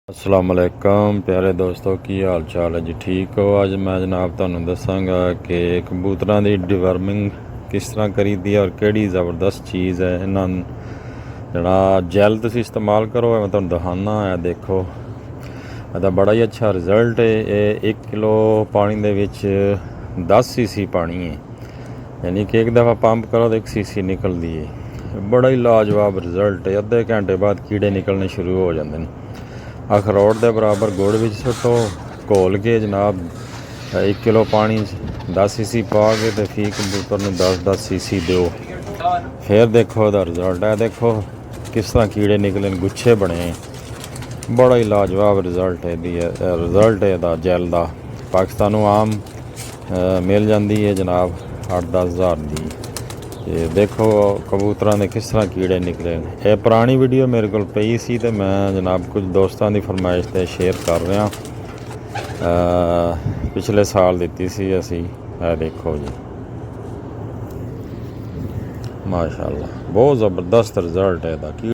अस्सलाम वालेकुम प्यारे दोस्तों की हाल चाल है जी ठीक हो। ਅੱਜ ਮੈਂ ਜਨਾਬ ਤੁਹਾਨੂੰ ਦੱਸਾਂਗਾ ਕਿ ਕਬੂਤਰਾਂ ਦੀ ਡਿਵਰਮਿੰਗ ਕਿਸ ਤਰ੍ਹਾਂ ਕਰੀਦੀ ਹੈ ਔਰ ਕਿਹੜੀ ਜ਼ਬਰਦਸਤ ਚੀਜ਼ ਹੈ। ਇਹਨਾਂ ਜਿਹੜਾ ਜੈਲ ਤੁਸੀਂ ਇਸਤੇਮਾਲ ਕਰੋ ਮੈਂ ਤੁਹਾਨੂੰ ਦਿਖਾਉਣਾ ਹੈ। ਦੇਖੋ ਇਹਦਾ ਬੜਾ ਹੀ ਅੱਛਾ ਰਿਜ਼ਲਟ ਹੈ। ਇਹ 1 ਕਿਲੋ ਪਾਣੀ ਦੇ ਵਿੱਚ 10 ਸੀਸੀ ਪਾਣੀ ਹੈ, ਯਾਨੀ ਕਿ ਇੱਕ ਦफ़ਾ ਪੰਪ ਕਰੋ ਤਾਂ 1 ਸੀਸੀ ਨਿਕਲਦੀ ਹੈ। ਬੜਾ ਹੀ ਲਾਜਵਾਬ ਰਿਜ਼ਲਟ ਹੈ। ਅੱਧੇ ਘੰਟੇ ਬਾਅਦ ਕੀੜੇ ਨਿਕਲਣੇ ਸ਼ੁਰੂ ਹੋ ਜਾਂਦੇ ਨੇ। अखरोट के बराबर गुड़ भी सुट्टो घोल के जनाब 1 किलो पानी 10 सीसी पा के तो फी कबूतर में 10-10 सीसी दो। फिर देखो इसका रिजल्ट है, देखो किस तरह कीड़े निकले गुच्छे बने। बड़ा ही लाजवाब रिजल्ट है रिजल्ट है इसका जैल का। पाकिस्तानों आम मिल जाती है जनाब 8-10 हज़ार की। ਤੇ ਦੇਖੋ ਕਬੂਤਰਾਂ ਦੇ ਕਿਸ ਤਰ੍ਹਾਂ ਕੀੜੇ ਨਿਕਲੇ। ਇਹ ਪੁਰਾਣੀ ਵੀਡੀਓ ਮੇਰੇ ਕੋਲ ਪਈ ਸੀ ਤੇ ਮੈਂ ਜਨਾਬ ਕੁਝ ਦੋਸਤਾਂ ਦੀ ਫਰਮਾਇਸ਼ 'ਤੇ ਸ਼ੇਅਰ ਕਰ ਰਿਹਾ। ਪਿਛਲੇ ਸਾਲ ਦਿੱਤੀ ਸੀ ਅਸੀਂ। ਇਹ ਦੇਖੋ ਜੀ ਮਾਸ਼ਾਅੱਲਾ ਬਹੁਤ ਜ਼ਬਰਦਸਤ ਰਿਜ਼ਲਟ ਹੈ ਇਹਦਾ।